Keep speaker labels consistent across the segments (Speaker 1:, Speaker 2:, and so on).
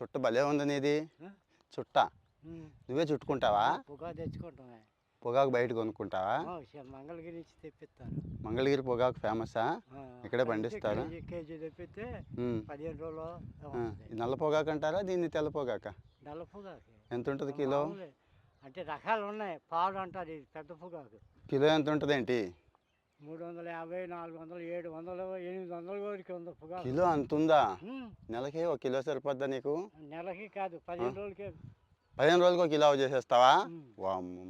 Speaker 1: చుట్ట భలే ఉంది నీది. చుట్ట నువ్వే చుట్టుకుంటావా?
Speaker 2: పొగాకు తెచ్చుకుంటామే.
Speaker 1: పొగాకు బయట కొనుక్కుంటావా?
Speaker 2: మంగళగిరి నుంచి తెప్పిస్తారు.
Speaker 1: మంగళగిరి పొగాకు ఫేమసా? ఇక్కడే పండిస్తారా?
Speaker 2: కేజీ తెప్పిస్తే 15 రోజులు.
Speaker 1: నల్ల పొగాకు అంటారా దీన్ని? తెల్ల పొగాక?
Speaker 2: నల్ల పొగాకు
Speaker 1: ఎంత ఉంటుంది కిలో?
Speaker 2: అంటే రకాలు ఉన్నాయి. పాలు అంటారు, ఇది పెద్ద పొగాకు.
Speaker 1: కిలో ఎంత ఉంటుంది ఏంటి?
Speaker 2: 350, 400, 700, 800 వరకు ఉంది పొగాకు.
Speaker 1: కిలో అంత ఉందా? నెలకి 1 కిలో సరిపోద్దా నీకు?
Speaker 2: నెలకి కాదు, 15 రోజులకే.
Speaker 1: 15 రోజులకు 1 కిలో చేసేస్తావా?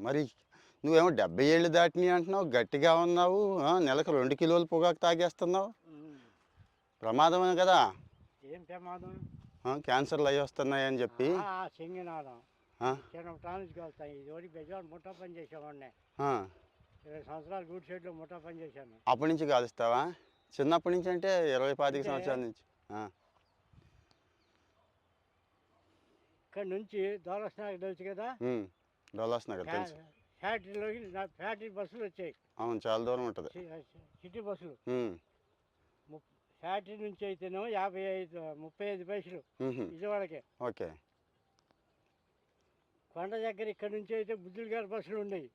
Speaker 1: మరి నువ్వేమో 70 ఏళ్ళు దాటినాయి అంటున్నావు, గట్టిగా ఉన్నావు. నెలకు 2 కిలోలు పొగాకు తాగేస్తున్నావు. ప్రమాదమే కదా.
Speaker 2: ఏం ప్రమాదం?
Speaker 1: క్యాన్సర్లు అవి వస్తున్నాయని చెప్పి.
Speaker 2: చెంగినాడం చిన్నటానికి వెళ్తాయి. ఇది బెజవాడ ముఠా పని చేసేవాడిని. 20 సంవత్సరాలు గూడ్ షెడ్లో ముఠా పని చేశాను.
Speaker 1: అప్పటి నుంచి కాలుస్తావా? చిన్నప్పటి నుంచి అంటే 20-25 సంవత్సరాల నుంచి.
Speaker 2: ఇక్కడ నుంచి దోలస్నగర్ తెలుసు కదా?
Speaker 1: దోలస్నగర్ తెలుసు.
Speaker 2: ఫ్యాక్టరీ బస్సులు వచ్చాయి.
Speaker 1: అవును, చాలా దూరం ఉంటుంది.
Speaker 2: సిటీ బస్సులు. ఫ్యాక్టరీ నుంచి అయితేనేమో 35 పైసలు విజయవాడకే.
Speaker 1: ఓకే.
Speaker 2: కొండ దగ్గర ఇక్కడ నుంచి అయితే బుద్ధులు గారి బస్సులు ఉన్నాయి,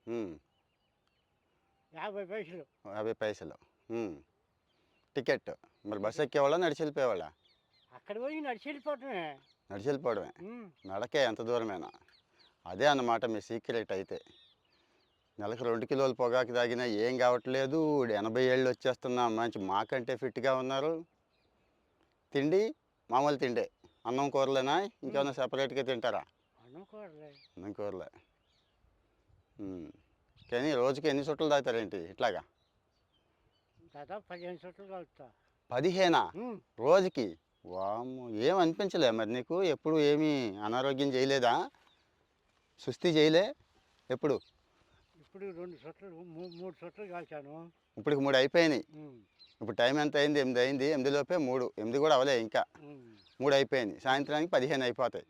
Speaker 2: 50 పైసలు.
Speaker 1: 50 పైసలు టికెట్. మరి బస్సు ఎక్కేవాళ్ళ నడిచి వెళ్ళిపోయేవాళ్ళ?
Speaker 2: అక్కడ పోయి నడిచి వెళ్ళిపోవటమే.
Speaker 1: నడిచి వెళ్ళిపోవడమే. నడకే ఎంత దూరమేనా? అదే అన్నమాట మీ సీక్రెట్ అయితే. నెలకు 2 కిలోలు పొగాకు తాగినా ఏం కావట్లేదు. 80 ఏళ్ళు వచ్చేస్తున్నా మంచి మాకంటే ఫిట్గా ఉన్నారు. తిండి మామూలు తిండే, అన్నం కూరలేనా? ఇంకేమైనా సెపరేట్గా తింటారా? అన్నం కూరలే. కానీ రోజుకి ఎన్ని చుట్టలు తాగుతారేంటి ఇట్లాగా?
Speaker 2: దాదాపు 15 చుట్టలు తాగుతా.
Speaker 1: 15 రోజుకి? వాము, ఏం అనిపించలే మరి నీకు? ఎప్పుడు ఏమీ అనారోగ్యం చేయలేదా? సుస్థి చేయలే ఎప్పుడు?
Speaker 2: ఇప్పుడు 2 చుట్టలు 3 చుట్టలు కాల్చాను.
Speaker 1: ఇప్పటికి 3 అయిపోయినాయి. ఇప్పుడు టైం ఎంత అయింది? 8 అయింది. 8 లోపే 3. 8 కూడా అవలే ఇంకా. 3 అయిపోయింది. సాయంత్రానికి 15 అయిపోతాయి.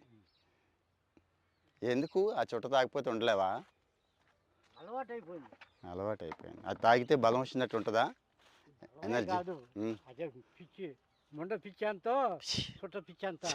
Speaker 1: ఎందుకు ఆ చుట్ట తాగిపోతే ఉండలేవా?
Speaker 2: అలవాటు అయిపోయింది.
Speaker 1: అలవాటు అయిపోయింది. అది తాగితే బలం వచ్చినట్టు ఉంటుందా? ఎనర్జీ
Speaker 2: కాదు, అదే పిచ్చి. ముండ పిచ్చి అంతా చుట్ట పిచ్చి అంతా.